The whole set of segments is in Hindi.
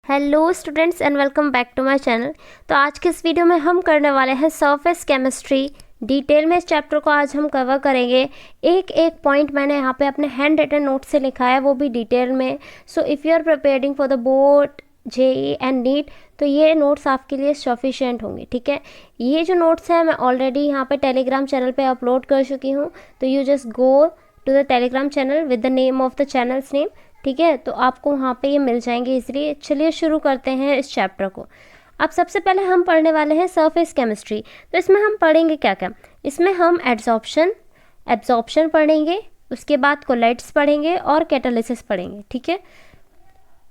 Hello students and welcome back to my channel. तो आज के इस वीडियो में हम करने वाले हैं सरफेस केमिस्ट्री। डिटेल में इस चैप्टर को आज हम कवर करेंगे। एक एक पॉइंट मैंने यहाँ पे अपने हैंड रिटन नोट से लिखा है, वो भी डिटेल में। So if you are preparing for the board JEE and NEET तो ये नोट्स आपके लिए सफिशिएंट होंगे। ठीक है, ये जो नोट्स हैं मैं ऑलरेडी यहाँ पे टेलीग्राम चैनल पे अपलोड कर चुकी हूँ। तो you just go to the Telegram channel with the name of the channels name. ठीक है, तो आपको वहाँ पे ये मिल जाएंगे इजीली। चलिए शुरू करते हैं इस चैप्टर को। अब सबसे पहले हम पढ़ने वाले हैं सरफेस केमिस्ट्री। तो इसमें हम पढ़ेंगे क्या क्या। इसमें हम एब्जॉर्प्शन पढ़ेंगे, उसके बाद कोलाइड्स पढ़ेंगे और कैटालिसिस पढ़ेंगे। ठीक है,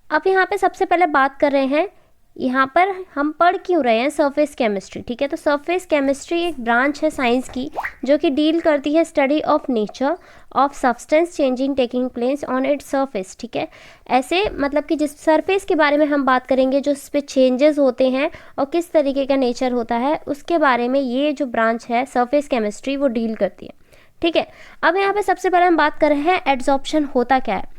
अब यहाँ पे सबसे पहले बात कर रहे हैं, यहाँ पर हम पढ़ क्यों रहे हैं सरफेस केमिस्ट्री। ठीक है, तो सरफेस केमिस्ट्री एक ब्रांच है साइंस की जो कि डील करती है study of nature of substance changing taking place on its surface. ठीक है, ऐसे मतलब कि जिस सरफेस के बारे में हम बात करेंगे, जो उस पर चेंजेस होते हैं और किस तरीके का नेचर होता है, उसके बारे में ये जो ब्रांच है सरफेस केमिस्ट्री वो डील करती है। ठीक है, अब यहाँ पे सबसे पहले हम बात कर रहे हैं एड्सॉर्प्शन होता क्या है।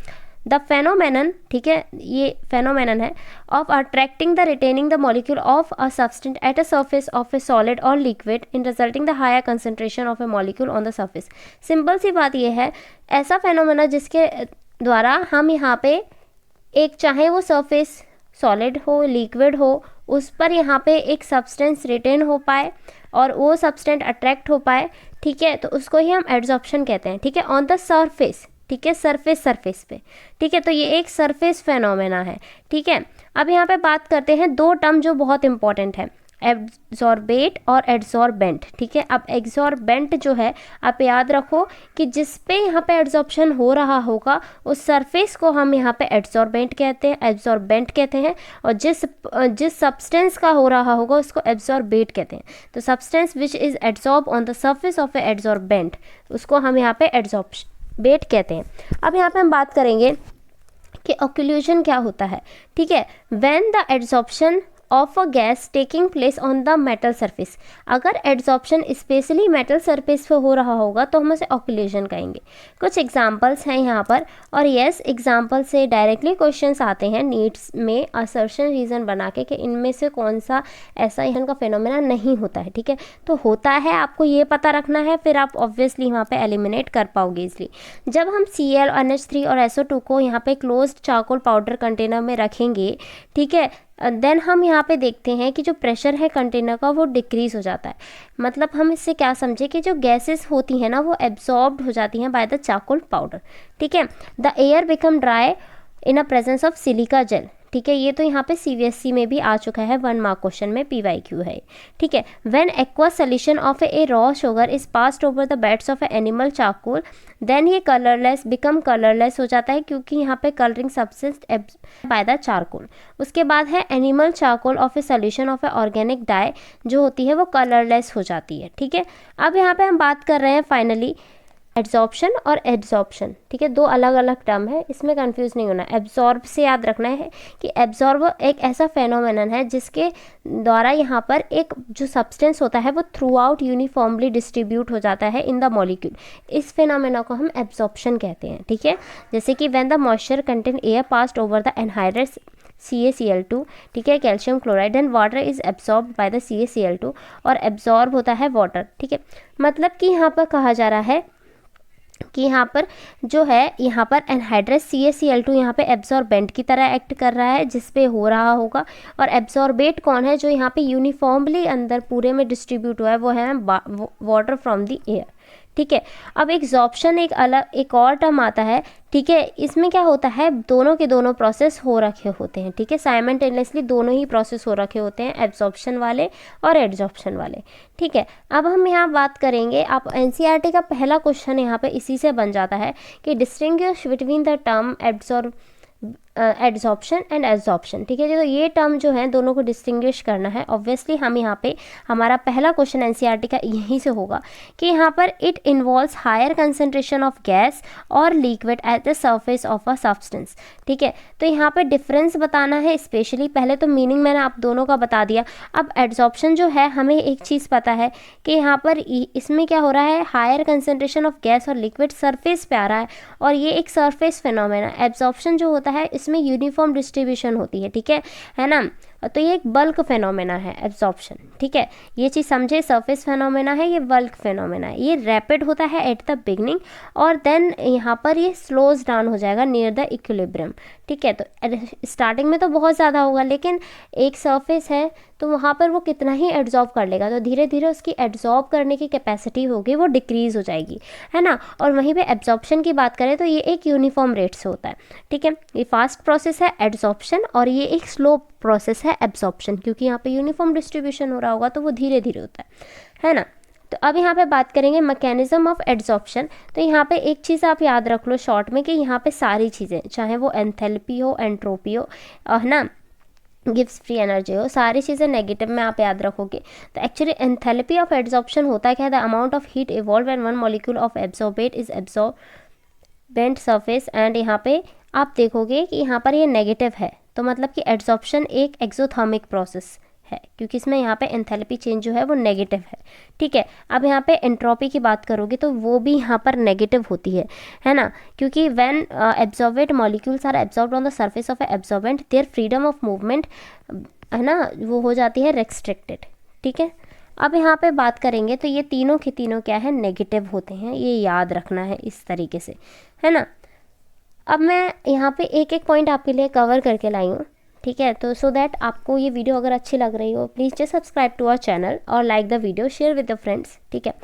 द फेनोमेनन, ठीक है, ये फेनोमेनन है of attracting the retaining the molecule of a substance at a surface of a solid और liquid in resulting the higher concentration of a molecule on the surface. Simple सी बात ये है, ऐसा फेनोमेना जिसके द्वारा हम यहाँ पे एक, चाहे वो सरफेस सॉलिड हो लिक्विड हो, उस पर यहाँ पे एक सब्सटेंस रिटेन हो पाए और वो सब्सटेंस अट्रैक्ट हो पाए। ठीक है, तो उसको ही हम एड्सॉर्प्शन कहते हैं। ठीक है, ऑन द सरफेस। ठीक है, सरफेस पे। ठीक है, तो ये एक सरफेस फेनोमेना है। ठीक है, अब यहाँ पे बात करते हैं दो टर्म जो बहुत इंपॉर्टेंट है, एब्जॉर्बेट और एड्सॉर्बेंट। ठीक है, अब एब्जॉर्बेंट जो है आप याद रखो कि जिस पे यहाँ पे एड्सॉर्प्शन हो रहा होगा उस सरफेस को हम यहाँ पे एब्जॉर्बेंट कहते हैं और जिस सब्सटेंस का हो रहा होगा उसको एब्जॉर्बेट कहते हैं। तो substance which is adsorb on the surface of A adsorbent, उसको हम यहाँ पे एड्सॉर्बेट कहते हैं। अब यहाँ पे हम बात करेंगे कि ऑक्लूजन क्या होता है। ठीक है, when the adsorption of a gas taking place on the metal surface, अगर एड्सॉर्प्शन स्पेशली मेटल सरफेस पे हो रहा होगा तो हम उसे ऑक्लूजन कहेंगे। कुछ एग्जांपल्स हैं यहाँ पर, और यस एग्जांपल से डायरेक्टली क्वेश्चंस आते हैं नीट्स में असर्शन रीजन बना के कि इनमें से कौन सा ऐसा इनका फेनोमेना नहीं होता है। ठीक है, तो होता है, आपको ये पता रखना है, फिर आप ऑब्वियसली वहाँ पे एलिमिनेट कर पाओगे इसलिए। जब हम Cl NH3 और SO2 को यहाँ पे क्लोज्ड चारकोल पाउडर कंटेनर में रखेंगे, ठीक है, देन हम यहाँ पे देखते हैं कि जो प्रेशर है कंटेनर का वो डिक्रीज हो जाता है। मतलब हम इससे क्या समझे कि जो गैसेस होती हैं ना वो एब्जॉर्ब्ड हो जाती हैं बाय द चारकोल पाउडर। ठीक है, the air become dry in a presence of silica gel. ठीक है, ये तो यहाँ पे CBSE में भी आ चुका है, 1 मार्क क्वेश्चन में PYQ है। ठीक है, when aqua solution of a raw sugar is passed over the beds of a animal charcoal, then ये कलरलेस बिकम कलरलेस हो जाता है क्योंकि यहाँ पे colouring substance by the charcoal. उसके बाद है animal charcoal of a solution of a organic dye, जो होती है वो कलरलेस हो जाती है। ठीक है, अब यहाँ पे हम बात कर रहे हैं फाइनली एड्सॉर्प्शन और एड्सॉर्प्शन। ठीक है, दो अलग अलग टर्म है, इसमें कंफ्यूज नहीं होना। एब्जॉर्ब से याद रखना है कि एब्जॉर्ब एक ऐसा फेनोमेनन है जिसके द्वारा यहाँ पर एक जो सब्सटेंस होता है वो थ्रू आउट यूनिफॉर्मली डिस्ट्रीब्यूट हो जाता है इन द मॉलिक्यूल। इस फेनोमेना को हम एब्जॉर्प्शन कहते हैं। ठीक है, जैसे कि when the moisture contain air passed over the anhydride CaCl2, ठीक है, calcium chloride and water is absorb by the CaCl2, और एब्जॉर्ब होता है वाटर। ठीक है, मतलब कि यहाँ पर कहा जा रहा है कि यहाँ पर जो है, यहाँ पर एनहाइड्रस CaCl2 यहाँ पे एब्जॉर्बेंट की तरह एक्ट कर रहा है जिस पे हो रहा होगा, और एब्जॉर्बेट कौन है, जो यहाँ पे यूनिफॉर्मली अंदर पूरे में डिस्ट्रीब्यूट हुआ है, वो है वाटर फ्रॉम द एयर। ठीक है, अब एग्जॉर्प्शन एक और टर्म आता है। ठीक है, इसमें क्या होता है, दोनों के दोनों प्रोसेस हो रखे होते हैं। ठीक है, साइमल्टेनियसली दोनों ही प्रोसेस हो रखे होते हैं, एब्जॉर्प्शन वाले और एड्सॉर्प्शन वाले। ठीक है, अब हम यहाँ बात करेंगे, आप NCERT का पहला क्वेश्चन यहाँ पे इसी से बन जाता है कि distinguish between the term adsorption and absorption. ठीक है, तो ये टर्म जो है दोनों को डिस्टिंग्विश करना है। ऑब्वियसली हम यहाँ पे, हमारा पहला क्वेश्चन NCERT का यहीं से होगा कि यहाँ पर it involves higher concentration of gas और liquid at the surface of a substance. ठीक है, तो यहाँ पे डिफरेंस बताना है स्पेशली। पहले तो मीनिंग मैंने आप दोनों का बता दिया। अब एड्सॉर्प्शन जो है, हमें एक चीज़ पता है कि यहाँ पर इसमें क्या हो रहा है, हायर कंसंट्रेशन ऑफ गैस और लिक्विड सरफेस पे आ रहा है और ये एक सरफेस फिनोमेना। एब्जॉर्प्शन जो होता है इसमें यूनिफॉर्म डिस्ट्रीब्यूशन होती है, ठीक है ना। तो ये एक बल्क फेनोमेना है एब्जॉर्प्शन, ठीक है, ये चीज़ समझे। सरफेस फेनोमेना है, ये बल्क फेनोमेना है, ये रैपिड होता है एट द बिगनिंग और देन यहाँ पर ये स्लोज डाउन हो जाएगा नियर द इक्विलिब्रियम, ठीक है। तो स्टार्टिंग में तो बहुत ज़्यादा होगा, लेकिन एक सरफेस है तो वहाँ पर वो कितना ही एब्जॉर्ब कर लेगा, तो धीरे धीरे उसकी एब्जॉर्ब करने की कैपेसिटी होगी वो डिक्रीज़ हो जाएगी, है ना। और वहीं पे एब्जॉर्प्शन की बात करें तो ये एक यूनिफॉर्म रेट से होता है, ठीक है। ये फास्ट प्रोसेस है एब्जॉर्प्शन और ये एक स्लो प्रोसेस है एब्जॉर्प्शन, क्योंकि यहाँ पे यूनिफॉर्म डिस्ट्रीब्यूशन हो रहा होगा तो वो धीरे धीरे होता है ना। तो अब यहाँ पे बात करेंगे मैकेनिज्म ऑफ एब्जॉर्प्शन। तो यहाँ पे एक चीज़ आप याद रख लो शॉर्ट में कि यहाँ पे सारी चीज़ें, चाहे वो एंथैल्पी हो, एंट्रोपी हो, है ना, गिव्स फ्री एनर्जी हो, सारी चीज़ें नेगेटिव में आप याद रखोगे। तो एक्चुअली एंथैल्पी ऑफ एब्जॉर्प्शन होता है क्या, the amount of heat evolve when one molecule of absorbent is absorbent surface, and यहाँ पे आप देखोगे कि यहाँ पर ये नेगेटिव है, तो मतलब कि एब्जॉर्प्शन एक एक्सोथर्मिक प्रोसेस है, क्योंकि इसमें यहाँ पे एंथैल्पी चेंज जो है वो नेगेटिव है, ठीक है। अब यहाँ पे एंट्रोपी की बात करोगे तो वो भी यहाँ पर नेगेटिव होती है ना, क्योंकि when adsorbate molecules are adsorbed on the surface of adsorbent their freedom of movement, है ना, वो हो जाती है रेस्ट्रिक्टेड, ठीक है। अब यहाँ पे बात करेंगे तो ये तीनों के तीनों क्या है, नेगेटिव होते हैं, ये याद रखना है इस तरीके से, है ना। अब मैं यहाँ पे एक एक पॉइंट आपके लिए कवर करके लाई हूँ, ठीक है। तो सो दैट आपको ये वीडियो अगर अच्छी लग रही हो please just subscribe to our channel और like the video, share with the friends, ठीक है।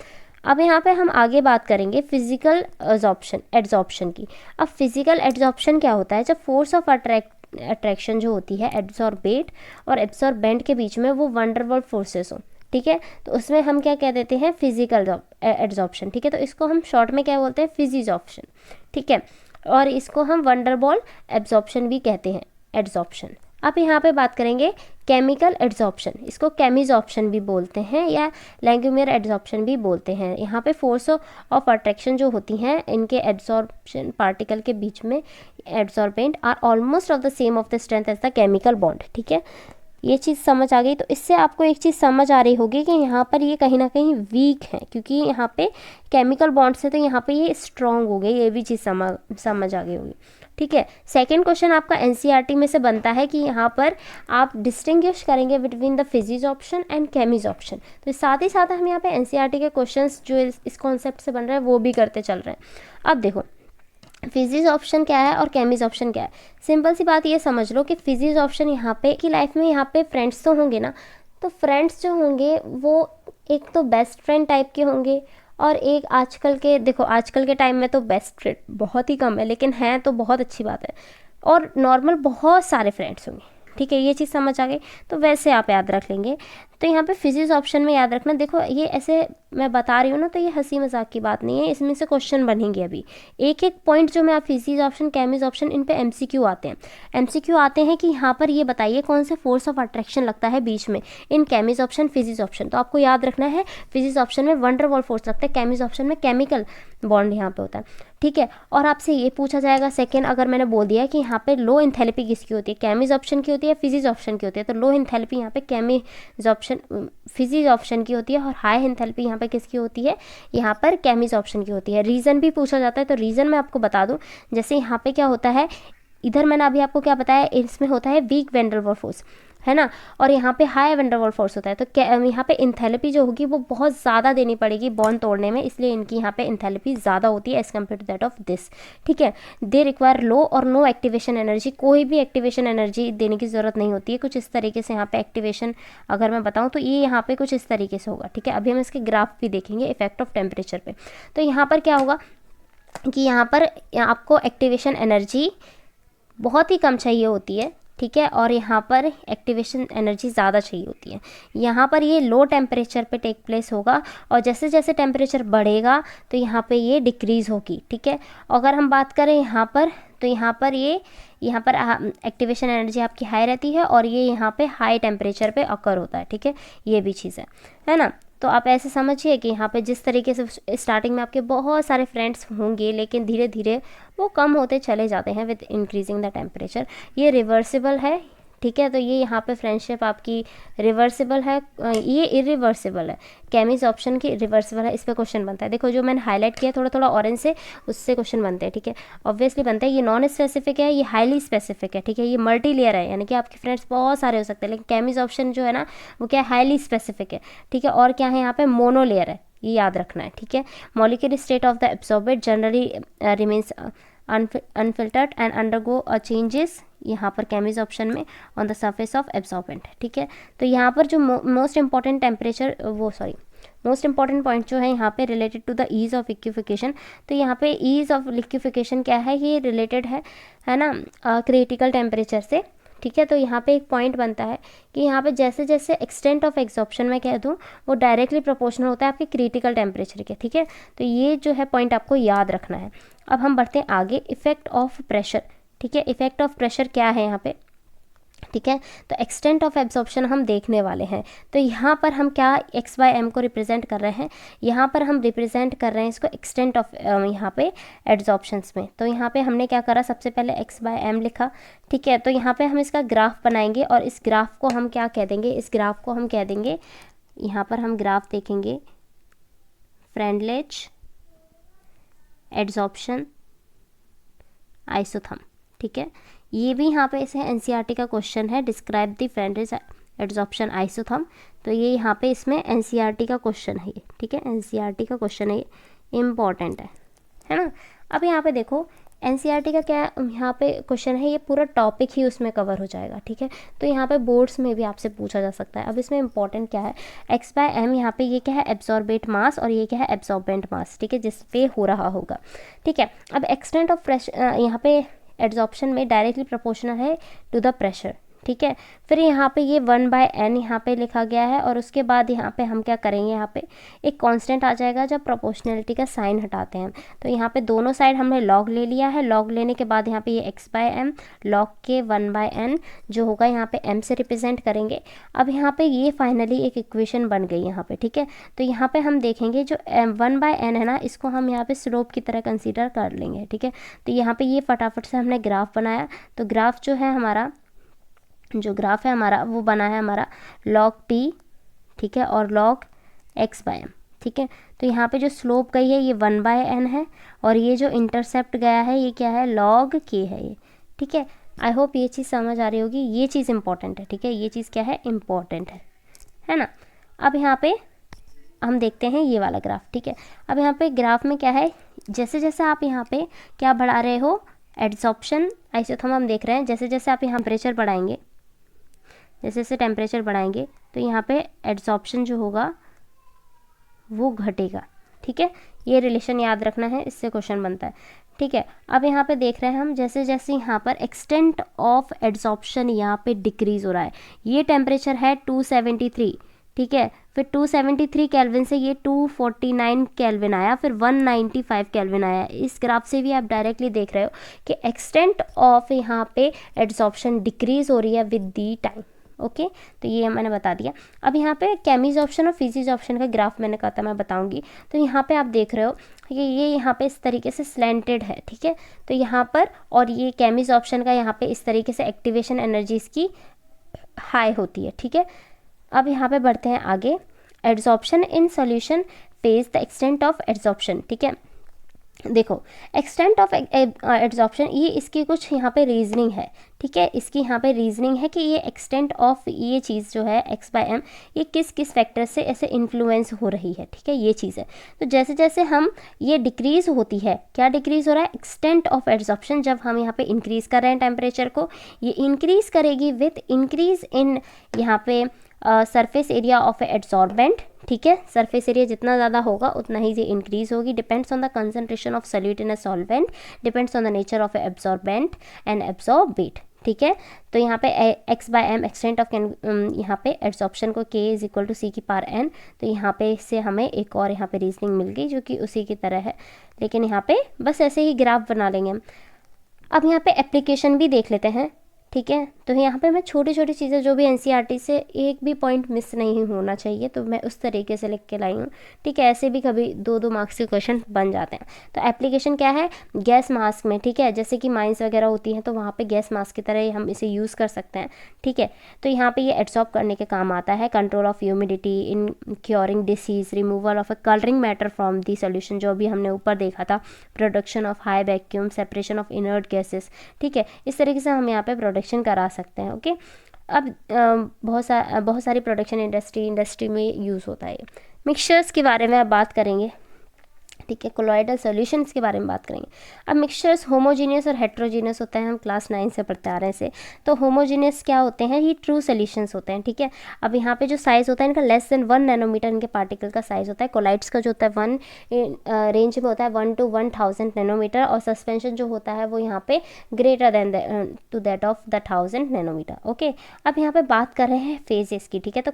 अब यहाँ पे हम आगे बात करेंगे फिजिकल एड्जॉर्प्शन की। अब फिजिकल एड्जॉर्प्शन क्या होता है, जब फोर्स ऑफ अट्रैक्शन जो होती है एब्जॉर्बेट और एब्जॉर्बेंट के बीच में वो वंडरवॉल फोर्सेस हो, ठीक है, तो उसमें हम क्या कह देते हैं, फिजिकल एड्जॉर्प्शन, ठीक है। तो इसको हम शॉर्ट में क्या बोलते हैं, फिजिजॉर्प्शन, ठीक है, और इसको हम वंडरबॉल एब्जॉर्प्शन भी कहते हैं, एड्जॉर्प्शन। अब यहाँ पे बात करेंगे केमिकल एड्जॉर्प्शन, इसको केमिजॉर्प्शन भी बोलते हैं या लैंगुमियर एड्जॉर्प्शन भी बोलते हैं। यहाँ पे फोर्स ऑफ अट्रैक्शन जो होती हैं इनके एड्जॉर्प्शन पार्टिकल के बीच में adsorbent are almost of the same of the strength as the chemical bond, ठीक है। ये चीज़ समझ आ गई। तो इससे आपको एक चीज़ समझ आ रही होगी कि यहाँ पर ये कहीं ना कहीं वीक है, क्योंकि यहाँ पे केमिकल बॉन्ड से तो यहाँ पे ये स्ट्रॉन्ग हो गए, ये भी चीज़ समझ आ गई होगी, ठीक है। सेकंड क्वेश्चन आपका एनसीईआरटी में से बनता है कि यहाँ पर आप डिस्टिंग्विश करेंगे बिटवीन द फिजिजॉर्प्शन एंड केमिजॉर्प्शन। तो साथ ही साथ हम यहाँ पे एनसीईआरटी के क्वेश्चंस जो इस कॉन्सेप्ट से बन रहे हैं वो भी करते चल रहे हैं। अब देखो फिजिजॉर्प्शन क्या है और केमिजॉर्प्शन क्या है। सिंपल सी बात ये समझ लो कि फिजिजॉर्प्शन यहाँ पे की लाइफ में यहाँ पे फ्रेंड्स तो होंगे ना, तो फ्रेंड्स जो होंगे वो एक तो बेस्ट फ्रेंड टाइप के होंगे और एक आजकल के, देखो आजकल के टाइम में तो बेस्ट फ्रेंड बहुत ही कम है, लेकिन हैं तो बहुत अच्छी बात है, और नॉर्मल बहुत सारे फ्रेंड्स होंगे, ठीक है। ये चीज़ समझ आ गई, तो वैसे आप याद रख लेंगे। तो यहाँ पे फिजिक्स ऑप्शन में याद रखना, देखो ये ऐसे मैं बता रही हूँ ना, तो ये हंसी मजाक की बात नहीं है, इसमें से क्वेश्चन बनेंगे अभी एक एक पॉइंट जो मैं आप physics option Cummins option in पे एमसीक्यू आते हैं। एमसीक्यू आते हैं कि यहाँ पर ये बताइए कौन से फोर्स ऑफ अट्रैक्शन लगता है बीच में इन केमिस ऑप्शन फिजिक्स ऑप्शन। तो आपको याद रखना है फिजिक्स ऑप्शन में वंडरवॉल फोर्स लगता है, केमिस ऑप्शन में केमिकल बॉन्ड यहाँ पे होता है, ठीक है। और आपसे ये पूछा जाएगा सेकंड, अगर मैंने बोल दिया कि यहाँ पे लो एंथैल्पी किसकी होती है, केमिस ऑप्शन की होती है, फिजिक्स ऑप्शन की होती है, तो लो एंथैल्पी यहाँ पे केमिस ऑप्शन फिजिक्स ऑप्शन की होती है, और हाई एंथैल्पी यहाँ पे किसकी होती है, यहाँ पर केमिस ऑप्शन की होती है। रीज़न भी पूछा जाता है, तो रीज़न मैं आपको बता दूँ, जैसे यहाँ पे क्या होता है, इधर मैंने अभी आपको क्या बताया, इसमें होता है वीक वैंडरवॉल फोर्स, है ना, और यहाँ पे हाई वैंडरवॉल फोर्स होता है। तो यहाँ पे इंथैल्पी जो होगी वो बहुत ज़्यादा देनी पड़ेगी बॉन्ड तोड़ने में, इसलिए इनकी यहाँ पे इंथैल्पी ज़्यादा होती है as compare to that of this, ठीक है। दे रिक्वायर लो और नो एक्टिवेशन एनर्जी, कोई भी एक्टिवेशन एनर्जी देने की ज़रूरत नहीं होती है। कुछ इस तरीके से यहाँ पे एक्टिवेशन अगर मैं बताऊँ तो ये यहाँ पे कुछ इस तरीके से होगा, ठीक है। अभी हम इसके ग्राफ भी देखेंगे इफेक्ट ऑफ टेम्परेचर पे। तो यहाँ पर क्या होगा कि यहाँ पर आपको एक्टिवेशन एनर्जी बहुत ही कम चाहिए होती है, ठीक है, और यहाँ पर एक्टिवेशन एनर्जी ज़्यादा चाहिए होती है। यहाँ पर ये लो टेम्परेचर पे टेक प्लेस होगा, और जैसे जैसे टेम्परेचर बढ़ेगा तो यहाँ पे ये डिक्रीज़ होगी, ठीक है। अगर हम बात करें यहाँ पर, तो यहाँ पर एक्टिवेशन एनर्जी आपकी हाई रहती है, और ये यहाँ पे हाई टेम्परेचर पे अकर होता है, ठीक है। ये भी चीज़ है ना। तो आप ऐसे समझिए कि यहाँ पे जिस तरीके से स्टार्टिंग में आपके बहुत सारे फ्रेंड्स होंगे, लेकिन धीरे धीरे वो कम होते चले जाते हैं विद इंक्रीजिंग द टेम्परेचर। ये रिवर्सिबल है, ठीक है। तो ये यहाँ पे फ्रेंडशिप आपकी रिवर्सिबल है, ये इरिवर्सिबल है, केमीज ऑप्शन की रिवर्सिबल है, इस पर क्वेश्चन बनता है। देखो जो मैंने हाईलाइट किया थोड़ा थोड़ा ऑरेंज से, उससे क्वेश्चन बनते हैं, ठीक है, ऑब्वियसली बनता है। ये नॉन स्पेसिफिक है, ये हाईली स्पेसिफिक है, ठीक है, ये मल्टी लेयर है, यानी कि आपके फ्रेंड्स बहुत सारे हो सकते हैं, लेकिन केमीज ऑप्शन जो है ना वो क्या है, हाईली स्पेसिफिक है, ठीक है। और क्या है यहाँ पे, मोनो लेयर है, ये याद रखना है, ठीक है। Molecular state of the absorbate generally remains unfiltered and undergo changes, यहाँ पर केमीज ऑप्शन में, on the surface of absorbent, ठीक है। तो यहाँ पर जो most important temperature most important point जो है यहाँ पे related to the ease of liquefaction. तो यहाँ पे ईज ऑफ लिक्विफिकेशन क्या है, ये रिलेटेड है ना क्रिटिकल टेम्परेचर से, ठीक है। तो यहाँ पे एक पॉइंट बनता है कि यहाँ पे जैसे जैसे एक्सटेंट ऑफ एब्जॉर्प्शन मैं कह दूँ वो डायरेक्टली प्रोपोर्शनल होता है आपके क्रिटिकल टेम्परेचर के, ठीक है। तो ये जो है पॉइंट आपको याद रखना है। अब हम बढ़ते हैं आगे, इफेक्ट ऑफ प्रेशर, ठीक है। इफेक्ट ऑफ प्रेशर क्या है यहाँ पे, ठीक है। तो एक्सटेंट ऑफ एब्जॉर्प्शन हम देखने वाले हैं। तो यहाँ पर हम क्या x/m को रिप्रेजेंट कर रहे हैं, यहाँ पर हम रिप्रेजेंट कर रहे हैं इसको एक्सटेंट ऑफ यहाँ पे एब्जॉर्प्शंस में। तो यहाँ पे हमने क्या करा, सबसे पहले x/m लिखा, ठीक है। तो यहाँ पे हम इसका ग्राफ बनाएंगे और इस ग्राफ को हम क्या कह देंगे, इस ग्राफ को हम कह देंगे, यहाँ पर हम ग्राफ देखेंगे फ्रेंडलिच एब्जॉर्प्शन आइसोथर्म, ठीक है। ये भी यहाँ पे इसे एनसीईआरटी का क्वेश्चन है, describe the Freundlich absorption isotherm. तो ये यहाँ पे इसमें एनसीईआरटी का क्वेश्चन है ये, ठीक है, एनसीईआरटी का क्वेश्चन है, ये इम्पॉर्टेंट है ना। अब यहाँ पे देखो एनसीईआरटी का क्या यहाँ पे क्वेश्चन है, ये पूरा टॉपिक ही उसमें कवर हो जाएगा, ठीक है। तो यहाँ पे बोर्ड्स में भी आपसे पूछा जा सकता है। अब इसमें इंपॉर्टेंट क्या है, x/m यहाँ पे ये क्या है, एब्जॉर्बेट मास, और ये क्या है, एब्जॉर्बेंट मास, ठीक है, जिस पे हो रहा होगा, ठीक है। अब एक्सटेंट ऑफ प्रेशर यहाँ पे एब्जॉर्प्शन में डायरेक्टली प्रोपोर्शनल है टू द प्रेशर, ठीक है। फिर यहाँ पे ये 1/n यहाँ पे लिखा गया है, और उसके बाद यहाँ पे हम क्या करेंगे, यहाँ पे एक कांस्टेंट आ जाएगा जब प्रोपोर्शनलिटी का साइन हटाते हैं। तो यहाँ पे दोनों साइड हमने लॉग ले लिया है, लॉग लेने के बाद यहाँ पे ये x/m लॉग के 1/n जो होगा यहाँ पे m से रिप्रेजेंट करेंगे। अब यहाँ पे ये फाइनली एक इक्वेशन बन गई यहाँ पे, ठीक है। तो यहाँ पे हम देखेंगे जो 1/n है ना, इसको हम यहाँ पे स्लोप की तरह कंसीडर कर लेंगे, ठीक है। तो यहाँ पे ये फटाफट से हमने ग्राफ बनाया। तो ग्राफ जो है हमारा, जो ग्राफ है हमारा वो बना है हमारा log t, ठीक है, और log x/m, ठीक है। तो यहाँ पे जो स्लोप गई है ये 1/n है, और ये जो इंटरसेप्ट गया है ये क्या है, log k है ये, ठीक है। आई होप ये चीज़ समझ आ रही होगी, ये चीज़ इंपॉर्टेंट है, ठीक है, ये चीज़ क्या है, इम्पॉर्टेंट है ना। अब यहाँ पे हम देखते हैं ये वाला ग्राफ, ठीक है। अब यहाँ पे ग्राफ में क्या है, जैसे जैसे आप यहाँ पे क्या बढ़ा रहे हो, एब्जॉर्प्शन आइसोथर्म हम देख रहे हैं, जैसे जैसे आप यहाँ टेम्परेचर बढ़ाएंगे, जैसे जैसे टेम्परेचर बढ़ाएंगे तो यहाँ पे एब्जॉर्प्शन जो होगा वो घटेगा, ठीक है। ये रिलेशन याद रखना है, इससे क्वेश्चन बनता है, ठीक है। अब यहाँ पे देख रहे हैं हम, जैसे जैसे यहाँ पर एक्सटेंट ऑफ एब्जॉर्प्शन यहाँ पे डिक्रीज हो रहा है। ये टेम्परेचर है 273, ठीक है, फिर 273 केल्विन से ये 249 केल्विन आया, फिर 195 केल्विन आया। इस ग्राफ से भी आप डायरेक्टली देख रहे हो कि एक्सटेंट ऑफ यहाँ पे एब्जॉर्प्शन डिक्रीज हो रही है विद दी टाइम, ओके। तो ये मैंने बता दिया। अब यहाँ पे केमीज ऑप्शन और फिजिक्स ऑप्शन का ग्राफ मैंने कहा था मैं बताऊंगी। तो यहाँ पे आप देख रहे हो कि ये यहाँ पे इस तरीके से स्लैंटेड है, ठीक है। तो यहाँ पर, और ये केमीज ऑप्शन का यहाँ पे इस तरीके से एक्टिवेशन एनर्जी इसकी हाई होती है, ठीक है। अब यहाँ पे बढ़ते हैं आगे, absorption in solution phase the extent of absorption, ठीक है। देखो एक्सटेंट ऑफ एब्जॉर्प्शन, ये इसकी कुछ यहाँ पे रीजनिंग है, ठीक है। इसकी यहाँ पे रीजनिंग है कि ये एक्सटेंट ऑफ ये चीज़ जो है x/m ये किस किस फैक्टर से ऐसे इन्फ्लुएंस हो रही है, ठीक है, ये चीज़ है। तो जैसे जैसे हम ये डिक्रीज़ होती है, क्या डिक्रीज़ हो रहा है, एक्सटेंट ऑफ एब्जॉर्प्शन। जब हम यहाँ पे इंक्रीज़ कर रहे हैं टेम्परेचर को, ये इंक्रीज़ करेगी विथ इंक्रीज़ इन यहाँ पे सरफेस एरिया ऑफ एब्जॉर्बेंट, ठीक है। सरफेस एरिया जितना ज़्यादा होगा उतना ही ये इंक्रीज होगी। Depends on the concentration of solute in a solvent, depends on the nature of absorbent and absorbent, ठीक है। तो यहाँ पे x/m एक्सटेंट ऑफ यहाँ पे एब्जॉर्प्शन को k = c⁴n। तो यहाँ पे इससे हमें एक और यहाँ पे रीजनिंग मिल गई जो कि उसी की तरह है, लेकिन यहाँ पे बस ऐसे ही ग्राफ बना लेंगे हम। अब यहाँ पे एप्लीकेशन भी देख लेते हैं, ठीक है। तो यहाँ पे मैं छोटी छोटी चीज़ें जो भी एनसीईआरटी से एक भी पॉइंट मिस नहीं होना चाहिए, तो मैं उस तरीके से लिख के लाई हूँ, ठीक है। ऐसे भी कभी 2-2 मार्क्स के क्वेश्चन बन जाते हैं। तो एप्लीकेशन क्या है, गैस मास्क में, ठीक है, जैसे कि माइंस वगैरह होती हैं तो वहाँ पे गैस मास्क की तरह हम इसे यूज़ कर सकते हैं, ठीक है। तो यहाँ पे ये एब्जॉर्ब करने के काम आता है, control of humidity in curing disease, removal of a colouring matter from the solution, जो भी हमने ऊपर देखा था, production of high vacuum, separation of inert gases, ठीक है। इस तरीके से हम यहाँ पे प्रोडक्शन करा सकते हैं, ओके। अब बहुत सारी प्रोडक्शन इंडस्ट्री में यूज़ होता है। मिक्सचर्स के बारे में अब बात करेंगे, ठीक है। कोलॉइडल सॉल्यूशंस के बारे में बात करेंगे। अब मिक्सचर्स होमोजीनियस और हेट्रोजीनियस होते हैं, हम क्लास 9 से पढ़ते आ रहे हैं से। तो होमोजीनियस क्या होते हैं, ये ट्रू सॉल्यूशंस होते हैं, ठीक है। अब यहाँ पे जो साइज़ होता है इनका लेस देन 1 नैनोमीटर इनके पार्टिकल का साइज़ होता है। कोलाइड्स का जो होता है 1 रेंज में होता है 1 to 1000 नैनोमीटर, और सस्पेंशन जो होता है वो यहाँ पे greater than to that of the 1000 nanometre, okay. अब यहाँ पे बात कर रहे हैं फेजेस की, ठीक है। तो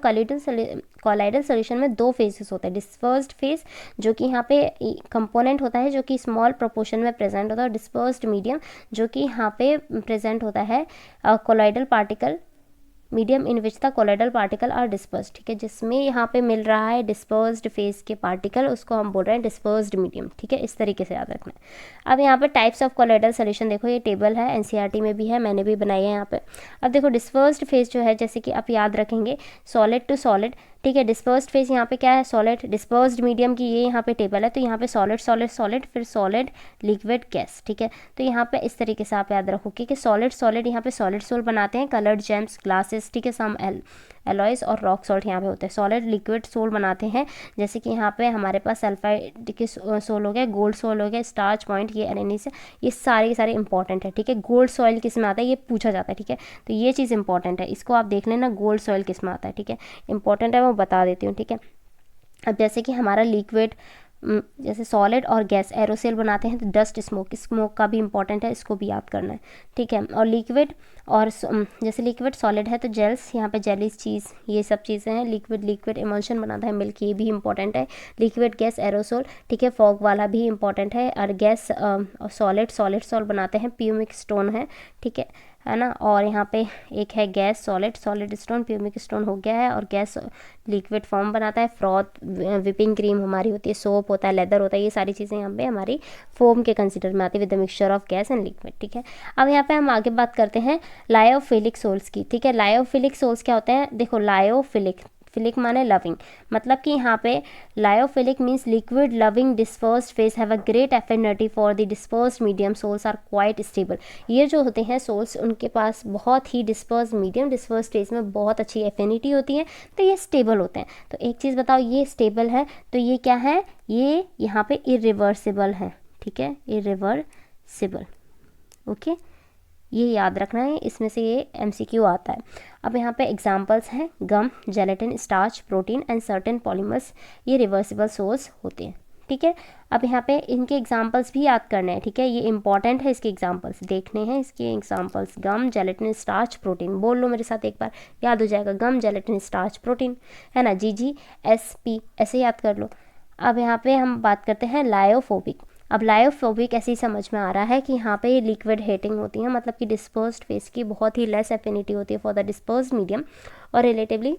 कोलाइडल सॉल्यूशन में 2 फेजेस होते हैं, डिस्पर्स्ड फेज जो कि यहाँ पे कंपोनेंट होता है जो कि स्मॉल प्रोपोर्शन में प्रेजेंट होता है, और डिस्पर्स्ड मीडियम जो कि यहाँ पे प्रेजेंट होता है colloidal particle, medium in which the colloidal particle are dispersed, ठीक है। जिसमें यहाँ पे मिल रहा है डिस्पर्स्ड फेज के पार्टिकल, उसको हम बोल रहे हैं डिस्पर्स्ड मीडियम, ठीक है। इस तरीके से याद रखना है। अब यहाँ पे टाइप्स ऑफ कोलाइडल सॉल्यूशन देखो, ये टेबल है, एनसीईआरटी में भी है, मैंने भी बनाई है यहाँ पे। अब देखो डिस्पर्स्ड फेज जो है, जैसे कि आप याद रखेंगे सॉलिड टू सॉलिड, ठीक है। डिस्पर्स्ड फेज यहाँ पे क्या है, सॉलिड। डिस्पर्स्ड मीडियम की ये यहाँ पे टेबल है, तो यहाँ पे सॉलिड सॉलिड सॉलिड, फिर सॉलिड लिक्विड गैस, ठीक है। तो यहाँ पे इस तरीके से आप याद रखो कि सॉलिड सॉलिड यहाँ पे सॉलिड सोल बनाते हैं, कलर्ड जेम्स, ग्लासेस, ठीक है, सम एलॉयज और रॉक सॉल्ट यहाँ पे होते हैं। सॉलिड लिक्विड सोल बनाते हैं, जैसे कि यहाँ पे हमारे पास सल्फाइड के सोल हो गया, गोल्ड सोल हो गया, स्टार्च पॉइंट, ये एनेनिस, ये सारे इंपॉर्टेंट है, ठीक है। गोल्ड सॉइल किस में आता है ये पूछा जाता है, ठीक है। तो ये चीज़ इंपॉर्टेंट है, इसको आप देख लेना, गोल्ड सॉइल किस में आता है, ठीक है। इंपॉर्टेंट है, मैं बता देती हूँ, ठीक है। अब जैसे कि हमारा लिक्विड, जैसे सॉलिड और गैस एरोसेल बनाते हैं, तो डस्ट स्मोक का भी इंपॉर्टेंट है, इसको भी याद करना है, ठीक है। और लिक्विड और जैसे लिक्विड सॉलिड है तो जेल्स, यहाँ पे जेलीस चीज़, ये सब चीज़ें हैं। लिक्विड इमल्शन बनाता है मिल्क, ये भी इंपॉर्टेंट है। लिक्विड गैस एरोसोल, ठीक है, फॉग वाला भी इंपॉर्टेंट है। और गैस सॉलिड सॉल्ट बनाते हैं, प्यूमिक स्टोन है, ठीक है ना। और यहाँ पे एक है gas solid stone, pumice stone हो गया है। और गैस लिक्विड फॉर्म बनाता है, फ्रॉथ, विपिंग क्रीम हमारी होती है, सोप होता है, लेदर होता है, ये सारी चीज़ें यहाँ पे हमारी फोम के कंसिडर में आती है with the mixture of gas and liquid, ठीक है। अब यहाँ पे हम आगे बात करते हैं लायोफिलिक सोल्स की, ठीक है। लायोफिलिक सोल्स क्या होते हैं, देखो लायोफिलिक, फिलिक माने लविंग, मतलब कि यहाँ पे lyophilic means liquid loving dispersed phase have a great affinity for the dispersed medium, sols are quite stable. ये जो होते हैं सोल्स, उनके पास बहुत ही डिस्पर्स्ड मीडियम, डिस्पर्स्ड फेज में बहुत अच्छी एफिनिटी होती है, तो ये स्टेबल होते हैं। तो एक चीज़ बताओ, ये स्टेबल है तो ये क्या है, ये यहाँ पे इरिवर्सिबल है, ठीक है, इरिवर्सिबल, ओके। ये याद रखना है, इसमें से ये एमसीक्यू आता है। अब यहाँ पे एग्जांपल्स हैं, gum, gelatin, starch, protein and certain polymers, ये रिवर्सिबल सोर्स होते हैं, ठीक है। अब यहाँ पे इनके एग्जांपल्स भी याद करने हैं, ठीक है, ये इंपॉर्टेंट है, इसके एग्जांपल्स देखने हैं। इसके एग्जांपल्स गम, जेलेटिन, स्टार्च, प्रोटीन, बोल लो मेरे साथ एक बार, याद हो जाएगा, गम, जेलेटिन, स्टार्च, प्रोटीन, है ना, GGSP ऐसे याद कर लो। अब यहाँ पे हम बात करते हैं लायोफोबिक। अब लायोफोबिक ऐसे ही समझ में आ रहा है कि यहाँ पे ये लिक्विड हेटिंग होती है, मतलब कि डिस्पर्स्ड फेस की बहुत ही लेस एफिनिटी होती है फॉर द डिस्पर्स्ड मीडियम, और रिलेटिवली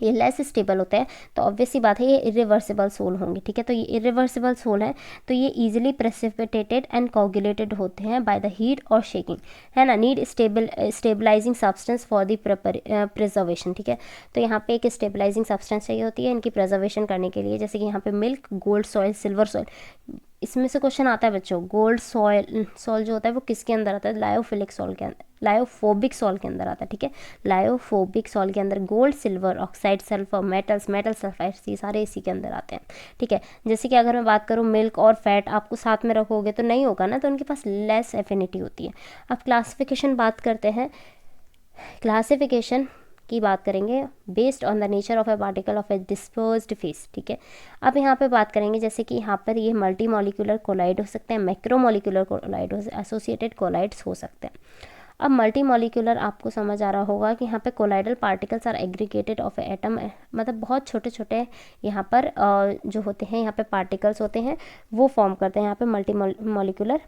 ये लेस स्टेबल होते हैं। तो ऑब्वियस सी बात है ये इरिवर्सिबल सोल होंगे, ठीक है। तो ये इरिवर्सिबल सोल है, तो ये इजीली प्रेसिपिटेटेड एंड कोगुलेटेड होते हैं बाय द हीट और शेकिंग, है ना। Need stabilising substance for the preservation, ठीक है। तो यहाँ पे एक स्टेबलाइजिंग सब्सटेंस चाहिए होती है इनकी प्रिजर्वेशन करने के लिए, जैसे कि यहाँ पे milk, gold soil, silver soil. इसमें से क्वेश्चन आता है बच्चों, गोल्ड सॉल जो होता है वो किसके अंदर आता है, लायोफिलिक सॉल के अंदर, लायोफोबिक सॉल के अंदर आता है, ठीक है। लायोफोबिक सॉल के अंदर gold, silver, oxide, sulphur, metal sulphides, ये सारे इसी के अंदर आते हैं, ठीक है। जैसे कि अगर मैं बात करूँ मिल्क और फैट, आपको साथ में रखोगे तो नहीं होगा ना, तो उनके पास लेस एफिनिटी होती है। अब क्लासिफिकेशन बात करते हैं, क्लासिफिकेशन की बात करेंगे based on the nature of A particle of A dispersed phase, ठीक है। अब यहाँ पे बात करेंगे, जैसे कि यहाँ पर ये मल्टी मॉलिक्यूलर कोलाइड हो सकते हैं, मैक्रोमोलिकुलर कोलाइड हो, एसोसिएटेड कोलाइड्स हो सकते हैं। अब मल्टी मॉलिक्यूलर आपको समझ आ रहा होगा कि यहाँ पे colloidal particles are aggregated of atom, मतलब बहुत छोटे छोटे यहाँ पर जो होते हैं, यहाँ पे पार्टिकल्स होते हैं वो फॉर्म करते हैं यहाँ पे multi molecular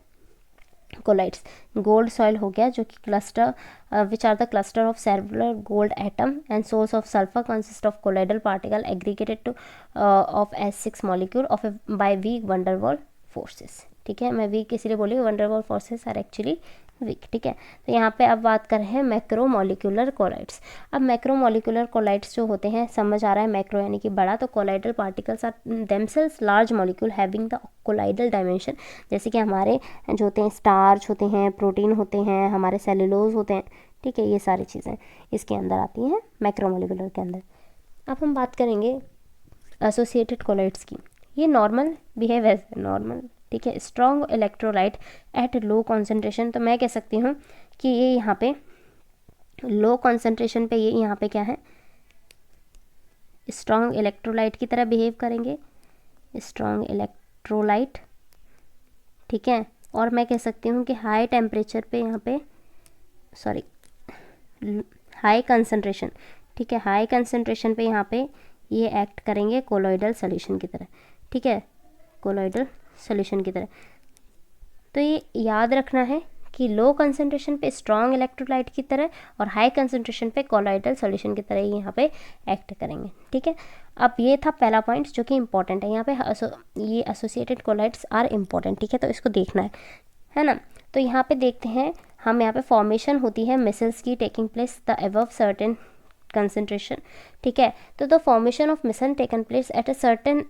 colloids. Gold sol हो गया जो कि cluster which are the cluster of cellular gold atom and source of sulphur consist of colloidal particle aggregated to of S6 molecule of by weak van der Waals forces. ठीक है, मैं वीक इसीलिए बोली, van der Waals forces are actually weak. ठीक है, तो यहाँ पे अब बात कर रहे हैं मैक्रोमोलिकुलर कोलाइड्स। अब मैक्रोमोलिकुलर कोलाइड्स जो होते हैं, समझ आ रहा है, मैक्रो यानी कि बड़ा, तो colloidal particles are themselves large molecule having the colloidal dimension. जैसे कि हमारे जो होते हैं स्टार्च होते हैं, प्रोटीन होते हैं, हमारे सेलुलोज होते हैं। ठीक है, ये सारी चीज़ें इसके अंदर आती हैं मैक्रोमोलिकुलर के अंदर। अब हम बात करेंगे एसोसिएटेड कोलाइड्स की। ये नॉर्मल बिहेव एज नॉर्मल। ठीक है, strong electrolyte at low concentration, तो मैं कह सकती हूँ कि ये यहाँ पे लो कॉन्सेंट्रेशन पे, ये यहाँ पे क्या है, स्ट्रॉन्ग इलेक्ट्रोलाइट की तरह बिहेव करेंगे, स्ट्रॉन्ग इलेक्ट्रोलाइट। ठीक है, और मैं कह सकती हूँ कि हाई टेम्परेचर पे यहाँ पे, सॉरी, हाई कंसंट्रेशन। ठीक है, हाई कंसंट्रेशन पे यहाँ पे ये एक्ट करेंगे कोलॉइडल सॉल्यूशन की तरह। ठीक है, कोलॉइडल सॉल्यूशन की तरह। तो ये याद रखना है कि लो कंसंट्रेशन पे स्ट्रॉन्ग इलेक्ट्रोलाइट की तरह और हाई कंसंट्रेशन पे कोलॉइडल सॉल्यूशन की तरह ही यहाँ पे एक्ट करेंगे। ठीक है, अब ये था पहला पॉइंट जो कि इंपॉर्टेंट है यहाँ पे, ये एसोसिएटेड कोलाइड्स आर इम्पॉर्टेंट। ठीक है, तो इसको देखना है ना। तो यहाँ पे देखते हैं हम, यहाँ पे फॉर्मेशन होती है मिसल्स की taking place the above certain concentration. ठीक है, तो the formation of micelle taken place at a certain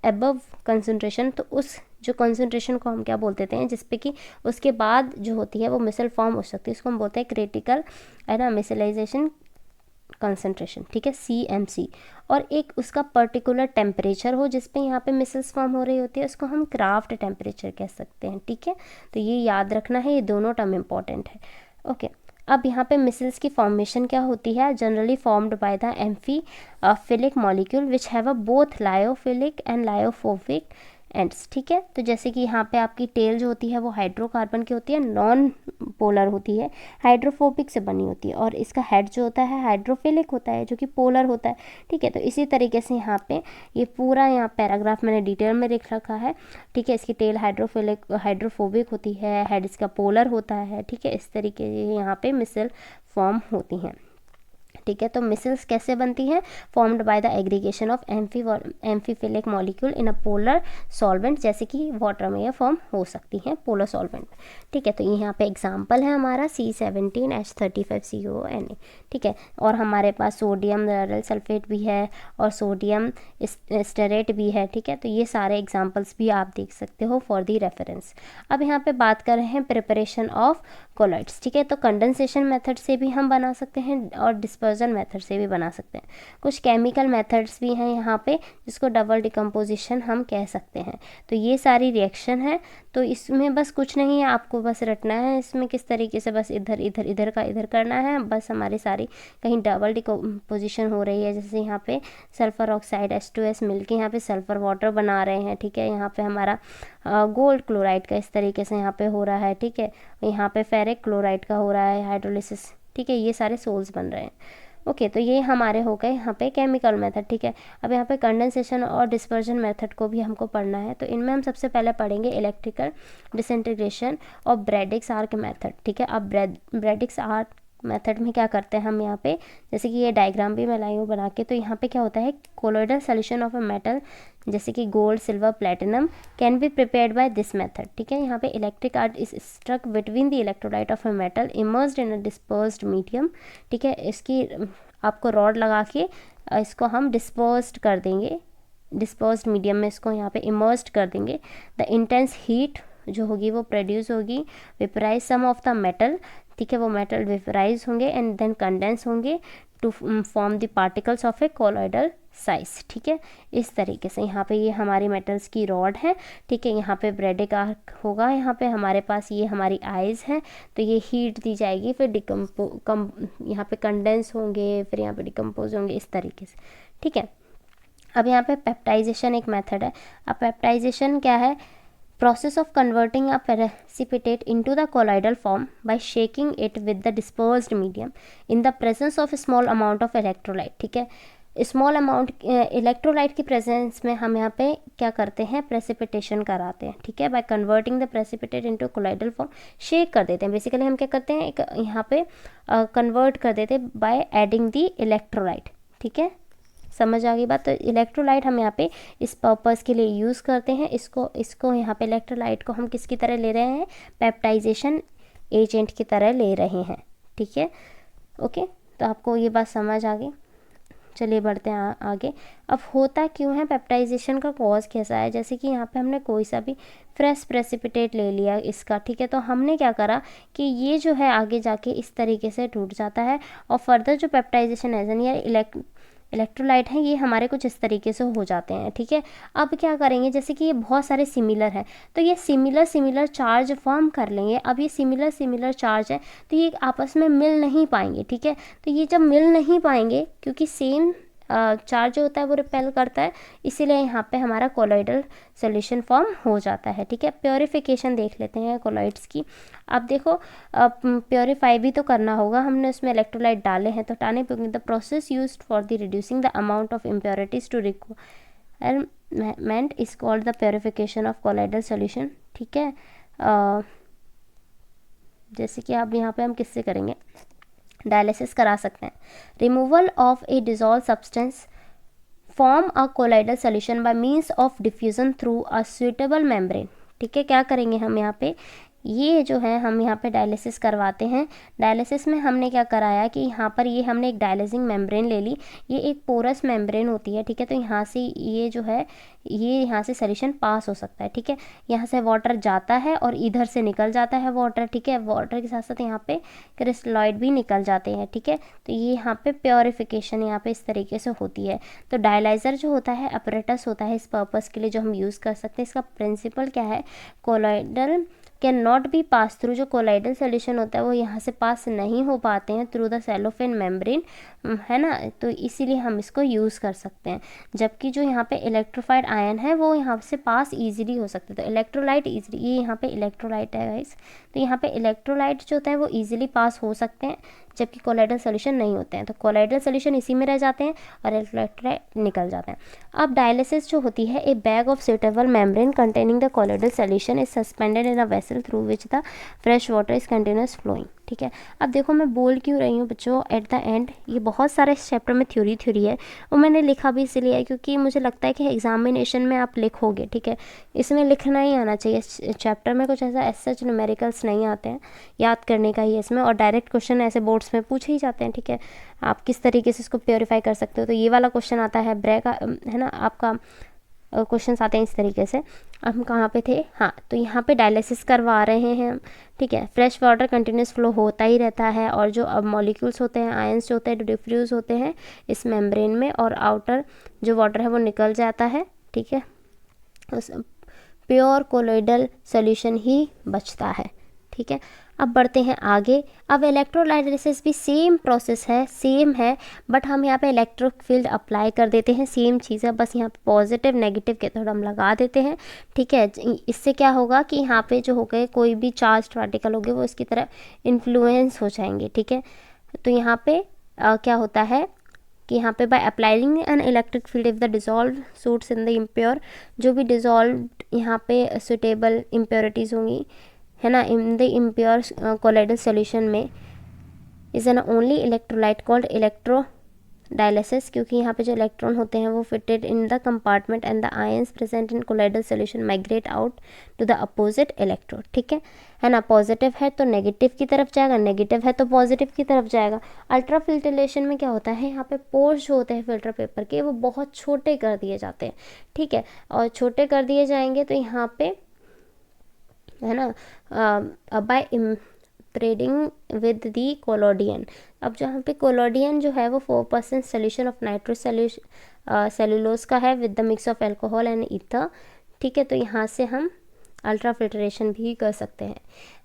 above concentration, तो उस जो कंसंट्रेशन को हम क्या बोल देते हैं, जिसपे कि उसके बाद जो होती है वो मिसल फॉर्म हो सकती है, उसको हम बोलते हैं क्रिटिकल है ना मिसलाइजेशन कंसंट्रेशन। ठीक है, CMC। और एक उसका पर्टिकुलर टेम्परेचर हो जिस पे यहाँ पे मिसल्स फॉर्म हो रही होती है, उसको हम क्राफ्ट टेम्परेचर कह सकते हैं। ठीक है, तो ये याद रखना है, ये दोनों टर्म इंपॉर्टेंट है। ओके, अब यहाँ पे मिसल्स की फॉर्मेशन क्या होती है, generally formed by the amphiphilic molecule which have a both lyophilic and lyophobic ends. ठीक है, तो जैसे कि यहाँ पे आपकी टेल जो होती है वो हाइड्रोकार्बन की होती है, नॉन पोलर होती है, हाइड्रोफोबिक से बनी होती है, और इसका हेड जो होता है हाइड्रोफिलिक होता है जो कि पोलर होता है। ठीक है, तो इसी तरीके से यहाँ पे ये पूरा यहाँ पैराग्राफ मैंने डिटेल में लिख रखा है। ठीक है, इसकी टेल हाइड्रोफोबिक होती है, हेड इसका पोलर होता है। ठीक है, इस तरीके से यहाँ पे मिसल फॉर्म होती हैं। ठीक है, तो मिसल्स कैसे बनती हैं, formed by the aggregation of amphiphilic molecule in a polar solvent, जैसे कि वाटर में ये फॉर्म हो सकती हैं पोलर सॉल्वेंट। ठीक है, तो ये यहाँ पे एग्जांपल है हमारा C17H35CONA। ठीक है, और हमारे पास सोडियम सल्फेट भी है और सोडियम स्टेरेट भी है। ठीक है, तो ये सारे एग्जाम्पल्स भी आप देख सकते हो फॉर दी रेफरेंस। अब यहाँ पे बात कर रहे हैं प्रिपरेशन ऑफ कोलॉइड्स। ठीक है, तो कंडेंसेशन मेथड से भी हम बना सकते हैं और डिस्पर्जन मेथड से भी बना सकते हैं। कुछ केमिकल मेथड्स भी हैं यहाँ पे जिसको डबल डिकम्पोजिशन हम कह सकते हैं। तो ये सारी रिएक्शन है, तो इसमें बस कुछ नहीं है, आपको बस रटना है इसमें किस तरीके से, बस इधर इधर इधर का इधर करना है, बस हमारी सारी कहीं डबल डिकम्पोजिशन हो रही है। जैसे यहाँ पे सल्फर ऑक्साइड H2S मिलके यहाँ पे सल्फर वाटर बना रहे हैं। ठीक है, यहाँ पे हमारा गोल्ड क्लोराइड का इस तरीके से यहाँ पे हो रहा है। ठीक है, यहाँ पे फेरिक क्लोराइड का हो रहा है हाइड्रोलिसिस। ठीक है, ये सारे सोल्स बन रहे हैं। ओके, तो ये हमारे हो गए यहाँ पे केमिकल मेथड। ठीक है, अब यहाँ पे कंडेंसेशन और डिस्पर्जन मेथड को भी हमको पढ़ना है। तो इनमें हम सबसे पहले पढ़ेंगे इलेक्ट्रिकल डिसइंटीग्रेशन और ब्रेडिक्स आर्क मेथड। ठीक है, अब ब्रेडिक्स आर्क मेथड में क्या करते हैं हम यहाँ पे, जैसे कि ये डायग्राम भी मैं लाई हूँ बना के, तो यहाँ पे क्या होता है, colloidal solution of a metal जैसे कि gold silver platinum can be prepared by this method. ठीक है, यहाँ पे electric arc is struck between the electrolyte of a metal immersed in a dispersed medium. ठीक है, इसकी आपको रॉड लगा के इसको हम डिस्पर्स्ड कर देंगे, डिस्पर्स्ड मीडियम में इसको यहाँ पे इमर्स्ड कर देंगे। द इंटेंस हीट जो होगी वो प्रोड्यूस होगी, vaporise some of the metal. ठीक है, वो मेटल वेपराइज होंगे एंड देन कंडेंस होंगे to form the particles of a colloidal size. ठीक है, इस तरीके से यहाँ पे ये हमारी मेटल्स की रॉड है। ठीक है, यहाँ पे ब्रेडिक आर्क होगा, यहाँ पे हमारे पास ये हमारी आइज़ हैं, तो ये हीट दी जाएगी, फिर यहाँ पे कंडेंस होंगे, फिर यहाँ पे डिकम्पोज होंगे, इस तरीके से। ठीक है, अब यहाँ पे पेप्टाइजेशन एक मेथड है। अब पेप्टाइजेशन क्या है, process of converting a precipitate into the colloidal form by shaking it with the dispersed medium in the presence of a small amount of electrolyte। ठीक है, स्मॉल अमाउंट इलेक्ट्रोलाइट की प्रेजेंस में हम यहाँ पे क्या करते हैं, प्रेसिपिटेशन कराते हैं, ठीक है, by converting the precipitate into colloidal form, shake कर देते हैं। बेसिकली हम क्या करते हैं, एक यहाँ पे कन्वर्ट कर देते हैं बाय एडिंग दी इलेक्ट्रोलाइट, ठीक है, समझ आ गई बात। तो इलेक्ट्रोलाइट हम यहाँ पे इस पर्पस के लिए यूज़ करते हैं। इसको यहाँ पे इलेक्ट्रोलाइट को हम किसकी तरह ले रहे हैं, पेप्टाइजेशन एजेंट की तरह ले रहे हैं, ठीक है, ओके। तो आपको ये बात समझ आ गई। चलिए बढ़ते हैं आगे। अब होता क्यों है, पेप्टाइजेशन का कॉज कैसा है, जैसे कि यहाँ पे हमने कोई सा भी फ्रेश प्रेसिपिटेट ले लिया इसका, ठीक है, तो हमने क्या करा कि ये जो है आगे जाके इस तरीके से टूट जाता है और फर्दर जो पेप्टाइजेशन एजेंट या इलेक्ट्रोलाइट हैं ये हमारे कुछ इस तरीके से हो जाते हैं, ठीक है। अब क्या करेंगे, जैसे कि ये बहुत सारे सिमिलर हैं तो ये सिमिलर चार्ज फॉर्म कर लेंगे। अब ये सिमिलर चार्ज है तो ये आपस में मिल नहीं पाएंगे, ठीक है। तो ये जब मिल नहीं पाएंगे क्योंकि सेम चार्ज जो होता है वो रिपेल करता है, इसीलिए यहाँ पे हमारा कोलॉइडल सॉल्यूशन फॉर्म हो जाता है, ठीक है। प्योरीफिकेशन देख लेते हैं कोलॉइड्स की। अब देखो प्योरीफाई भी तो करना होगा, हमने उसमें इलेक्ट्रोलाइट डाले हैं तो टाने पे the process used for the reducing the amount of impurities to requirement is called the purification of colloidal solution, ठीक है। जैसे कि अब यहाँ पे हम किससे करेंगे, डायलिसिस करा सकते हैं। Removal of A dissolve substance form a colloidal solution by means of diffusion through a suitable membrane, ठीक है। क्या करेंगे हम यहाँ पे, ये जो है हम यहाँ पे डायलिसिस करवाते हैं। डायलिसिस में हमने क्या कराया कि यहाँ पर ये हमने एक डायलिसिंग मेम्ब्रेन ले ली, ये एक पोरस मेम्ब्रेन होती है, ठीक है। तो यहाँ से ये जो है ये यहाँ से सॉल्यूशन पास हो सकता है, ठीक है। यहाँ से वाटर जाता है और इधर से निकल जाता है वाटर, ठीक है। वाटर के साथ साथ यहाँ पे क्रिस्टलॉइड भी निकल जाते हैं, ठीक है। तो ये यहाँ पे प्योरीफिकेशन यहाँ पे इस तरीके से होती है। तो डायलाइज़र जो होता है अपरेटस होता है इस पर्पज़ के लिए जो हम यूज़ कर सकते हैं। इसका प्रिंसिपल क्या है, colloidal can not be pass through, जो कोलाइडल सॉल्यूशन होता है वो यहाँ से पास नहीं हो पाते हैं थ्रू द सेलोफेन मेम्ब्रेन, है ना, तो इसीलिए हम इसको यूज़ कर सकते हैं। जबकि जो यहाँ पे इलेक्ट्रोफाइड आयन है वो यहाँ से पास इजीली हो सकते हैं। तो इलेक्ट्रोलाइट इजीली, ये यहाँ पे इलेक्ट्रोलाइट है गाइस, तो यहाँ पे इलेक्ट्रोलाइट जो होता है वो इजीली पास हो सकते हैं जबकि कोलाइडल सॉल्यूशन नहीं होते हैं। तो कोलाइडल सॉल्यूशन इसी में रह जाते हैं और इलेक्ट्रोलाइट निकल जाते हैं। अब डायलिसिस जो होती है, a bag of suitable membrane containing the colloidal solution is suspended in a vessel through which the fresh water is continuous flowing, ठीक है। अब देखो मैं बोल क्यों रही हूँ बच्चों, एट द एंड ये बहुत सारे इस चैप्टर में थ्योरी है और मैंने लिखा भी इसलिए है क्योंकि मुझे लगता है कि एग्जामिनेशन में आप लिखोगे, ठीक है। इसमें लिखना ही आना चाहिए। चैप्टर में कुछ ऐसा सच न्यूमेरिकल्स नहीं आते हैं, याद करने का ही इसमें, और डायरेक्ट क्वेश्चन ऐसे बोर्ड्स में पूछे ही जाते हैं, ठीक है। आप किस तरीके से इसको प्योरीफाई कर सकते हो, तो ये वाला क्वेश्चन आता है ब्रेक, है ना, आपका क्वेश्चंस आते हैं इस तरीके से। हम कहाँ पे थे, हाँ, तो यहाँ पे डायलिसिस करवा रहे हैं हम, ठीक है। फ्रेश वाटर कंटिन्यूस फ्लो होता ही रहता है और जो अब मॉलिक्यूल्स होते हैं, आयंस जो होते हैं, डिफ्यूज़ होते हैं इस मेम्ब्रेन में और आउटर जो वाटर है वो निकल जाता है, ठीक है। उस प्योर कोलोइडल सॉल्यूशन ही बचता है, ठीक है। अब बढ़ते हैं आगे। अब इलेक्ट्रोलाइसिस भी सेम प्रोसेस है, सेम है, बट हम यहाँ पे इलेक्ट्रिक फील्ड अप्लाई कर देते हैं, सेम चीज़ है, बस यहाँ पे पॉजिटिव नेगेटिव के थोड़ा हम लगा देते हैं, ठीक है। इससे क्या होगा कि यहाँ पे जो हो गए कोई भी चार्ज पार्टिकल हो गए वो इसकी तरह इन्फ्लुएंस हो जाएंगे, ठीक है। तो यहाँ पे क्या होता है कि यहाँ पे by applying an electric field if the dissolve suits in the impure, जो भी डिजॉल्व यहाँ पे सुटेबल इम्प्योरिटीज़ होंगी, है ना, in the impure colloidal solution में is an only electrolyte called electro dialysis, क्योंकि यहाँ पे जो इलेक्ट्रॉन होते हैं वो fitted in the compartment and the ions present in colloidal solution migrate out to the opposite electrode, ठीक है ना। पॉजिटिव है तो नेगेटिव की तरफ जाएगा, नेगेटिव है तो पॉजिटिव की तरफ जाएगा। अल्ट्रा फिल्ट्रेशन में क्या होता है, यहाँ पे पोर्स जो होते हैं फिल्टर पेपर के वो बहुत छोटे कर दिए जाते हैं, ठीक है, और छोटे कर दिए जाएंगे तो यहाँ पे, है ना, by threading with the collodion. अब जहाँ पे कोलोडियन जो है वो 4% सोल्यूशन ऑफ नाइट्रोस सेलुलोज का है with the mix of alcohol and ether, ठीक है। तो यहाँ से हम अल्ट्रा फिल्ट्रेशन भी कर सकते हैं,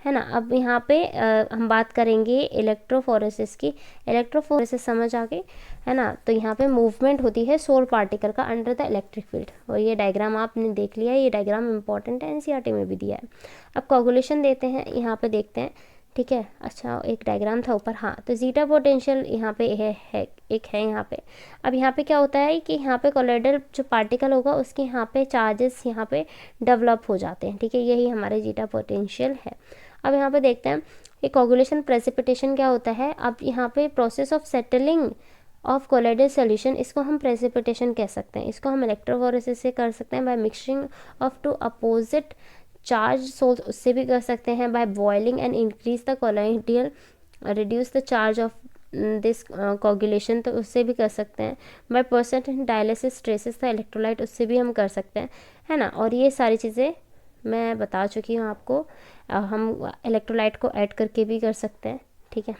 है ना। अब यहाँ पे हम बात करेंगे इलेक्ट्रोफोरेसिस की। इलेक्ट्रोफोरेसिस समझ आ गई, है ना। तो यहाँ पे मूवमेंट होती है सोल पार्टिकल का अंडर द इलेक्ट्रिक फील्ड, और ये डायग्राम आपने देख लिया, ये डायग्राम इंपॉर्टेंट है, एनसीईआरटी में भी दिया है। अब कोगुलेशन देते हैं, यहाँ पे देखते हैं, ठीक है। अच्छा एक डायग्राम था ऊपर, हाँ, तो जीटा पोटेंशियल यहाँ पे है एक है यहाँ पे। अब यहाँ पे क्या होता है कि यहाँ पे कोलोइडल जो पार्टिकल होगा उसके यहाँ पे चार्जेस यहाँ पे डेवलप हो जाते हैं, ठीक है, यही हमारे जीटा पोटेंशियल है। अब यहाँ पे देखते हैं कि कोगुलेशन प्रेसिपिटेशन क्या होता है। अब यहाँ पे process of settling of colloidal solution, इसको हम प्रेसिपिटेशन कह सकते हैं। इसको हम इलेक्ट्रोफोरेसिस से कर सकते हैं, by mixing of two opposite charge sols, उससे भी कर सकते हैं, by boiling and increase the colloidal reduce the charge of this coagulation, तो उससे भी कर सकते हैं, by percent dialysis traces the electrolyte, उससे भी हम कर सकते हैं, है ना। और ये सारी चीज़ें मैं बता चुकी हूँ आपको। हम इलेक्ट्रोलाइट को ऐड करके भी कर सकते हैं, ठीक है।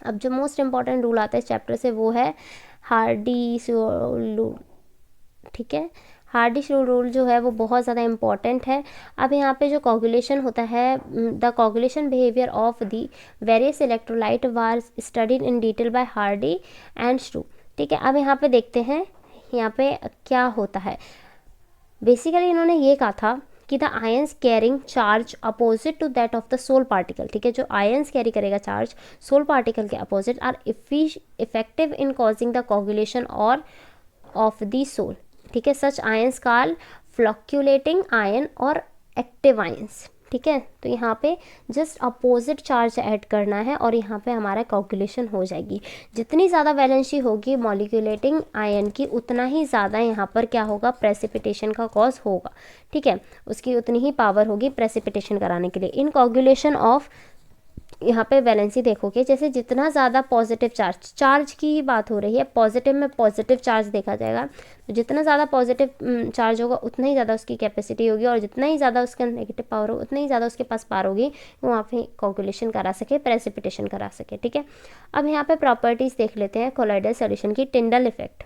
अब जो मोस्ट इम्पॉर्टेंट रूल आता है इस चैप्टर से वो है हार्डीस रूल, ठीक है। हार्डीस रूल जो है वो बहुत ज़्यादा इम्पॉर्टेंट है। अब यहाँ पे जो कोगुलेशन होता है, the coagulation behaviour of the various electrolyte were studied in detail by Hardy and Schulze, ठीक है। अब यहाँ पे देखते हैं यहाँ पे क्या होता है। बेसिकली इन्होंने ये कहा था कि the ions carrying charge opposite to that of the sol particle, ठीक है, जो आयंस कैरी करेगा चार्ज सोल पार्टिकल के opposite are effective in causing the coagulation और ऑफ द सोल, ठीक है। Such ions called fluctuating ion और एक्टिव आयंस, ठीक है। तो यहाँ पे जस्ट अपोजिट चार्ज ऐड करना है और यहाँ पे हमारा कैलकुलेशन हो जाएगी। जितनी ज़्यादा वैलेंसी होगी मॉलिक्यूलेटिंग आयन की, उतना ही ज़्यादा यहाँ पर क्या होगा, प्रेसिपिटेशन का कॉज होगा, ठीक है, उसकी उतनी ही पावर होगी प्रेसिपिटेशन कराने के लिए। इन कोगुलेशन ऑफ, यहाँ पे वैलेंसी देखोगे, जैसे जितना ज़्यादा पॉजिटिव चार्ज की ही बात हो रही है, पॉजिटिव में पॉजिटिव चार्ज देखा जाएगा, तो जितना ज़्यादा पॉजिटिव चार्ज होगा उतना ही ज़्यादा उसकी कैपेसिटी होगी, और जितना ही ज़्यादा उसका नेगेटिव पावर होगा उतना ही ज़्यादा उसके पास पावर होगी वो वहाँ पे कोगुलेशन करा सके, प्रेसिपिटेशन करा सके, ठीक है। अब यहाँ पे प्रॉपर्टीज़ देख लेते हैं कोलोइडल सॉल्यूशन की। टिंडल इफेक्ट,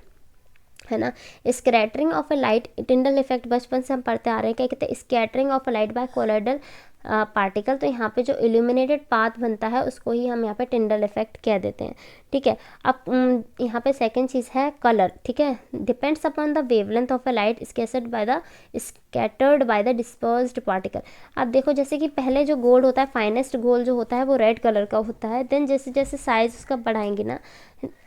है ना, scattering of a light, Tyndall effect बचपन से हम पढ़ते आ रहे हैं, क्या कहते हैं, scattering of a light by colloidal particle. तो यहाँ पे जो इल्यूमिनेटेड पाथ बनता है उसको ही हम यहाँ पे टिंडल इफेक्ट कह देते हैं, ठीक है। अब यहाँ पे सेकंड चीज़ है कलर, ठीक है, depends upon the wavelength of a light scattered by the dispersed particle. अब देखो जैसे कि पहले जो गोल्ड होता है, फाइनेस्ट गोल्ड जो होता है वो रेड कलर का होता है, देन जैसे जैसे साइज उसका बढ़ाएंगे ना,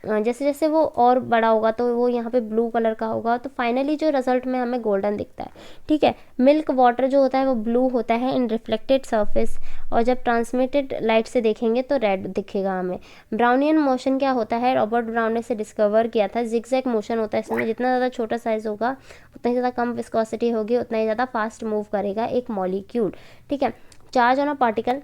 जैसे जैसे वो और बड़ा होगा तो वो यहाँ पे ब्लू कलर का होगा, तो फाइनली जो रिजल्ट में हमें गोल्डन दिखता है, ठीक है। मिल्क वाटर जो होता है वो ब्लू होता है इन रिफ्लेक्टेड सरफेस, और जब ट्रांसमिटेड लाइट से देखेंगे तो रेड दिखेगा हमें। ब्राउनियन मोशन क्या होता है, रॉबर्ट ब्राउन ने इसे डिस्कवर किया था। जिगजैग मोशन होता है इसमें, जितना ज़्यादा छोटा साइज होगा उतना ही ज़्यादा कम विस्कोसिटी होगी, उतना ही ज़्यादा फास्ट मूव करेगा एक मॉलिक्यूल, ठीक है। चार्ज ऑन अ पार्टिकल,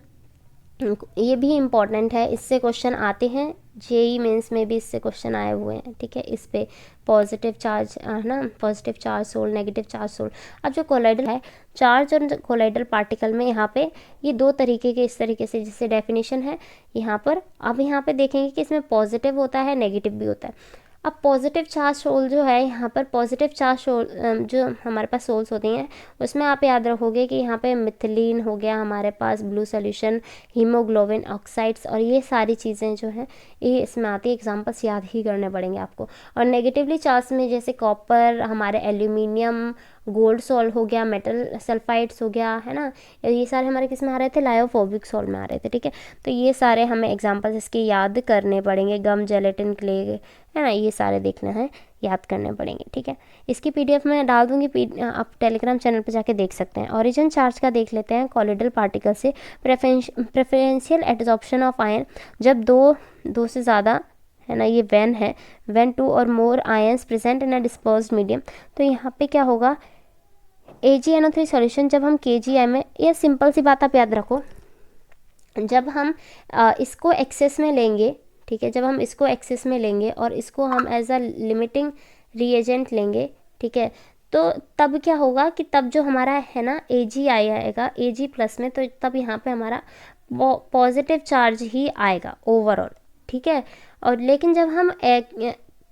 ये भी इम्पॉर्टेंट है, इससे क्वेश्चन आते हैं, जेई मेंस में भी इससे क्वेश्चन आए हुए हैं, ठीक है। इस पे पॉजिटिव चार्ज है ना, positive charge sol, negative charge sol. अब जो कोलोइडल है चार्ज और कोलोइडल पार्टिकल में यहाँ पे ये दो तरीके के, इस तरीके से जिससे डेफिनेशन है यहाँ पर। अब यहाँ पे देखेंगे कि इसमें पॉजिटिव होता है, नेगेटिव भी होता है। अब पॉजिटिव चार्ज सोल जो है यहाँ पर, पॉजिटिव चार्ज सोल जो हमारे पास सोल्स होती हैं उसमें आप याद रखोगे कि यहाँ पे मिथिलीन हो गया हमारे पास, ब्लू सोल्यूशन, हीमोग्लोबिन ऑक्साइड्स, और ये सारी चीज़ें जो हैं ये इसमें आती है। एग्जाम्पल्स याद ही करने पड़ेंगे आपको। और नेगेटिवली चार्ज में जैसे कॉपर, हमारे एल्यूमिनियम, गोल्ड सॉल्ट हो गया, मेटल सल्फाइड्स हो गया, है ना, ये सारे हमारे किस में आ रहे थे, लायोफोबिक सॉल्ट में आ रहे थे, ठीक है। तो ये सारे हमें एग्जांपल्स इसके याद करने पड़ेंगे, गम, जेलेटिन, क्ले, है ना, ये सारे देखना है, याद करने पड़ेंगे, ठीक है। इसकी पीडीएफ मैं डाल दूंगी, आप टेलीग्राम चैनल पर जाके देख सकते हैं। ओरिजिन चार्ज का देख लेते हैं। कोलोइडल पार्टिकल से प्रेफरेंशियल एड्सॉर्प्शन ऑफ आयन, जब दो से ज़्यादा, है ना, ये वेन है, when two or more ions present in a dispersed medium, तो यहाँ पे क्या होगा, AgNO3 सॉल्यूशन जब हम KGI में, ये सिंपल सी बात आप याद रखो, जब हम इसको एक्सेस में लेंगे, ठीक है, जब हम इसको एक्सेस में लेंगे और इसको हम एज अ लिमिटिंग रिएजेंट लेंगे, ठीक है, तो तब क्या होगा कि तब जो हमारा है ना AgI आएगा Ag प्लस में, तो तब यहाँ पे हमारा पॉजिटिव चार्ज ही आएगा ओवरऑल, ठीक है। और लेकिन जब हम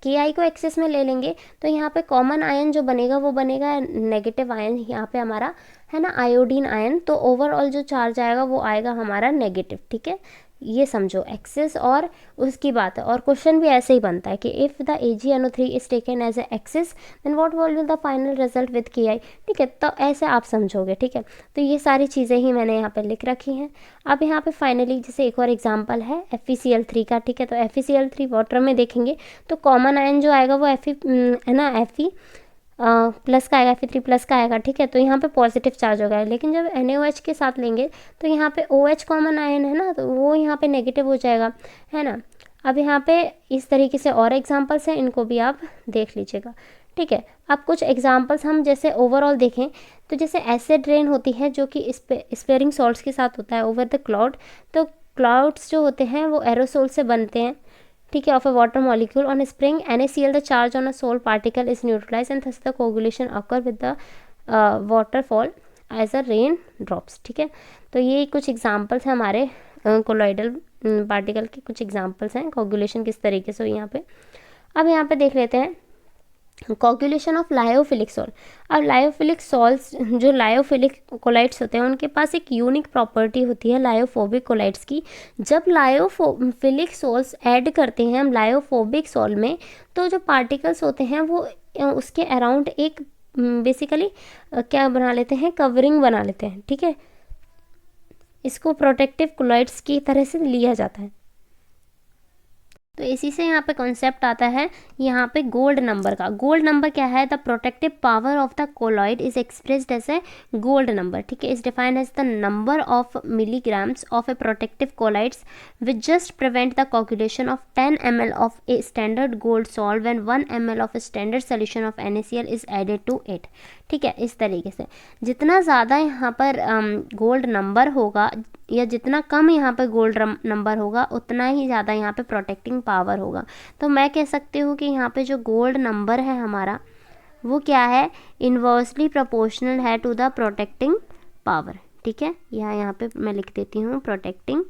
KI को एक्सेस में ले लेंगे तो यहाँ पे कॉमन आयन जो बनेगा वो बनेगा नेगेटिव आयन, यहाँ पे हमारा है ना आयोडीन आयन, तो ओवरऑल जो चार्ज आएगा वो आएगा हमारा नेगेटिव, ठीक है। ये समझो एक्सिस और उसकी बात है। और क्वेश्चन भी ऐसे ही बनता है कि if the AgNO3 is taken as a excess then what will the final result with Ki। ठीक है, तो ऐसे आप समझोगे। ठीक है, तो ये सारी चीज़ें ही मैंने यहाँ पे लिख रखी हैं। अब यहाँ पे फाइनली जैसे एक और एग्जांपल है FeCl3 का। ठीक है, तो FeCl3 वाटर में देखेंगे तो कॉमन आयन जो आएगा वो Fe है ना, Fe प्लस का आएगा, Fe3 प्लस का आएगा। ठीक है, तो यहाँ पे पॉजिटिव चार्ज होगा। लेकिन जब NaOH के साथ लेंगे तो यहाँ पे OH कॉमन आयन है ना, तो वो यहाँ पे नेगेटिव हो जाएगा, है ना। अब यहाँ पे इस तरीके से और एग्जांपल्स हैं, इनको भी आप देख लीजिएगा। ठीक है, अब कुछ एग्जांपल्स हम जैसे ओवरऑल देखें तो जैसे एसिड रेन होती है जो कि स्पेयरिंग सॉल्ट्स के साथ होता है ओवर द क्लाउड। तो क्लाउड्स जो होते हैं वो एरोसोल से बनते हैं। ठीक है, of a water molecule on spring NaCl the charge on a sol particle is neutralise and thus the coagulation occur with the waterfall as a rain drops. ठीक है, तो ये कुछ एग्जांपल्स हैं हमारे कोलॉइडल पार्टिकल के, कुछ एग्जांपल्स हैं कोगुलेशन किस तरीके से हुई यहाँ पे। अब यहाँ पे देख लेते हैं कोगुलेशन ऑफ लायोफिलिक सॉल्ट। अब लायोफिलिक सॉल्ट्स, जो लायोफिलिक कोलाइड्स होते हैं उनके पास एक यूनिक प्रॉपर्टी होती है लायोफोबिक कोलाइड्स की। जब लायोफिलिक सॉल्ट्स ऐड करते हैं हम लायोफोबिक सॉल्ट में, तो जो पार्टिकल्स होते हैं वो उसके अराउंड एक बेसिकली क्या बना लेते हैं, कवरिंग बना लेते हैं। ठीक है, इसको प्रोटेक्टिव कोलाइड्स की तरह से लिया जाता है। तो इसी से यहाँ पे कॉन्सेप्ट आता है यहाँ पे गोल्ड नंबर का। गोल्ड नंबर क्या है, the protective power of the colloid is expressed as a gold number. ठीक है, is defined as the number of milligrams of a protective colloids which just prevent the coagulation of 10 ml of a standard gold salt when 1 ml of a standard solution of NaCl is added to it. ठीक है, इस तरीके से जितना ज़्यादा यहाँ पर गोल्ड नंबर होगा या जितना कम यहाँ पे गोल्ड नंबर होगा उतना ही ज़्यादा यहाँ पे प्रोटेक्टिंग पावर होगा। तो मैं कह सकती हूँ कि यहाँ पे जो गोल्ड नंबर है हमारा वो क्या है, इन्वर्सली प्रोपोर्शनल है टू द प्रोटेक्टिंग पावर। ठीक है, यहाँ पे मैं लिख देती हूँ प्रोटेक्टिंग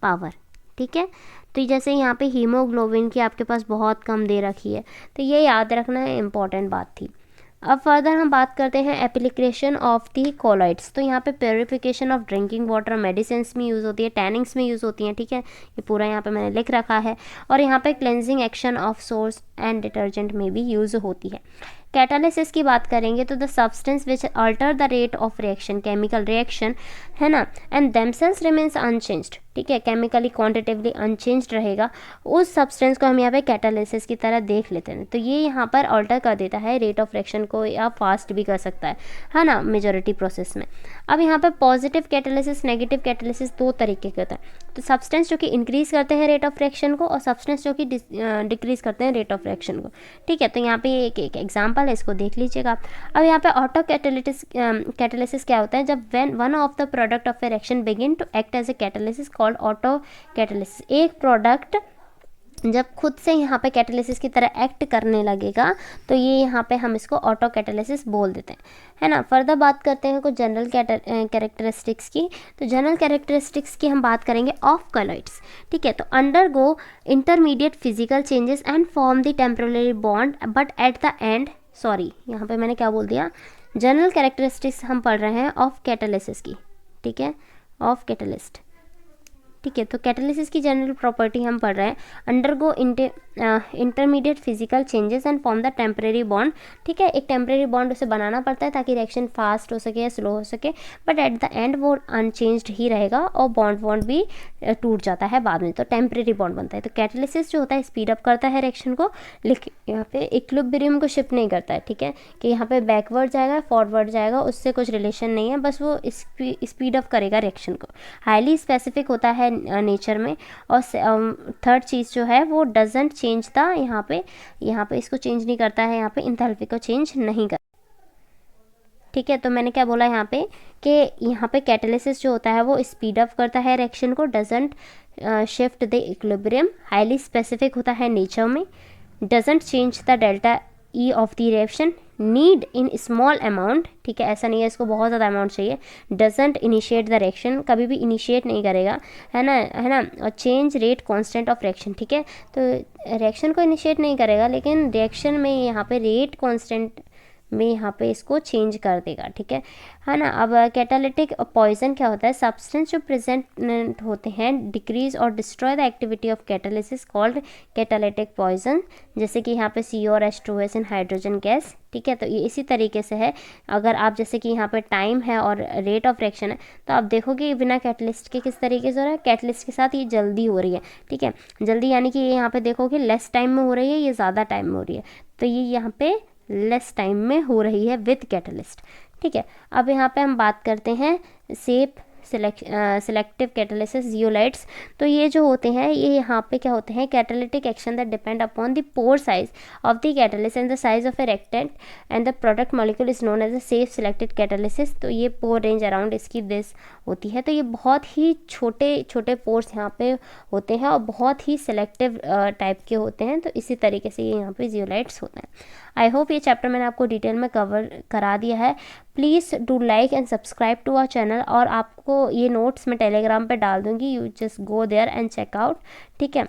पावर। ठीक है, तो जैसे यहाँ पे हीमोग्लोबिन की आपके पास बहुत कम दे रखी है, तो ये याद रखना इम्पॉर्टेंट बात थी। अब फर्दर हम बात करते हैं एप्लीकेशन ऑफ दी कोलॉइड्स। तो यहाँ पे purification of drinking water medicine में यूज़ होती है, टैनिंग्स में यूज़ होती हैं। ठीक है, ये पूरा यहाँ पे मैंने लिख रखा है। और यहाँ पे cleansing action of source and detergent में भी यूज़ होती है। कैटालिसिस की बात करेंगे तो the substance which alter the rate of reaction, chemical reaction है ना, एंड देमसेल्स रिमेन्स अनचेंज्ड। ठीक है, केमिकली क्वांटिटेटिवली अनचेंज्ड रहेगा, उस सब्सटेंस को हम यहाँ पे कैटालिसिस की तरह देख लेते हैं। तो ये यहाँ पर अल्टर कर देता है रेट ऑफ रिएक्शन को, या फास्ट भी कर सकता है ना, मेजॉरिटी प्रोसेस में। अब यहाँ पर पॉजिटिव कैटालिसिस, नेगेटिव कैटालिसिस दो तरीके के होता है। तो सब्सटेंस जो कि इंक्रीज़ करते हैं रेट ऑफ रिएक्शन को और सब्सटेंस जो कि डिक्रीज़ करते हैं रेट ऑफ रिएक्शन को। ठीक है, तो यहाँ पे एक एग्जांपल है, इसको देख लीजिएगा। अब यहाँ पे ऑटो कैटालिसिस क्या होता है, जब when one of the product of a reaction begin to act as a catalysis called auto catalysis. एक प्रोडक्ट जब खुद से यहाँ पे कैटालिसिस की तरह एक्ट करने लगेगा तो ये यहाँ पे हम इसको ऑटो कैटालिसिस बोल देते हैं, है ना। फर्दर बात करते हैं कुछ जनरल कैरेक्टरिस्टिक्स की। तो जनरल कैरेक्टरिस्टिक्स की हम बात करेंगे ऑफ कोलॉइड्स। ठीक है, तो undergo intermediate physical changes and form the temporary bond but at the end, sorry यहाँ पे मैंने क्या बोल दिया, जनरल कैरेक्टरिस्टिक्स हम पढ़ रहे हैं ऑफ कैटालिसिस की। ठीक है, ऑफ कैटालिस्ट। ठीक है, तो कैटालिसिस की जनरल प्रॉपर्टी हम पढ़ रहे हैं, undergo intermediate physical changes and form the temporary bond. ठीक है, एक टेम्परेरी बॉन्ड उसे बनाना पड़ता है ताकि रिएक्शन फास्ट हो सके या स्लो हो सके, बट एट द एंड वो अनचेंज्ड ही रहेगा और बॉन्ड भी टूट जाता है बाद में, तो टेम्परेरी बॉन्ड बनता है। तो कैटालिसिस जो होता है स्पीड अप करता है रिएक्शन को, लेकिन यहाँ पे इक्विलिब्रियम को शिफ्ट नहीं करता है। ठीक है, कि यहाँ पे बैकवर्ड जाएगा फॉरवर्ड जाएगा, उससे कुछ रिलेशन नहीं है, बस वो स्पीड अप करेगा रिएक्शन को। हाईली स्पेसिफिक होता है नेचर में। और थर्ड चीज़ जो है वो डजंट चेंज द, यहाँ पे इसको चेंज नहीं करता है, यहाँ पे इंथैल्पी को चेंज नहीं करता। ठीक है, तो मैंने क्या बोला यहाँ पे कि यहाँ पे कैटालिसिस जो होता है वो स्पीड अप करता है रिएक्शन को, doesn't shift the equilibrium, highly specific होता है नेचर में, doesn't change the delta E of the reaction, need in small amount. ठीक है, ऐसा नहीं है इसको बहुत ज़्यादा अमाउंट चाहिए, डजंट इनिशिएट द रिएक्शन, कभी भी इनिशिएट नहीं करेगा, है ना, और change rate constant of reaction. ठीक है, तो रिएक्शन को इनिशिएट नहीं करेगा लेकिन रिएक्शन में यहाँ पे रेट कांस्टेंट में यहाँ पे इसको चेंज कर देगा, ठीक है ना। अब कैटालिटिक पॉइजन क्या होता है, सब्सटेंस जो प्रेजेंट होते हैं डिक्रीज और destroy the activity of catalysis called catalytic poison, जैसे कि यहाँ पे CO और H2S इन हाइड्रोजन गैस, ठीक है। तो ये इसी तरीके से है, अगर आप जैसे कि यहाँ पे टाइम है और रेट ऑफ रिएक्शन है, तो आप देखोगे बिना कैटलिस्ट के किस तरीके से हो रहा है, कैटलिस्ट के साथ ये जल्दी हो रही है, ठीक है। जल्दी यानी कि ये यहाँ पे देखोगे लेस टाइम में हो रही है, ये ज़्यादा टाइम में हो रही है, तो ये यहाँ पे लेस टाइम में हो रही है विद कैटलिस्ट, ठीक है। अब यहाँ पे हम बात करते हैं सेफ सिलेक्टिव कैटालिसिस जियोलाइट्स। तो ये जो होते हैं ये यहाँ पे क्या होते हैं, catalytic action that depend upon the pore size of the catalyst and the size of a reactant and the product molecule is known as a shape selective catalysis. तो ये पोर रेंज अराउंड इसकी दिस होती है। तो ये बहुत ही छोटे छोटे पोर्स यहाँ पे होते हैं और बहुत ही सिलेक्टिव टाइप के होते हैं। तो इसी तरीके से ये यहाँ पे जियोलाइट्स होते हैं। आई होप ये चैप्टर मैंने आपको डिटेल में कवर करा दिया है। Please do like and subscribe to our channel, और आपको ये नोट्स मैं टेलीग्राम पे डाल दूँगी, you just go there and check out, ठीक है।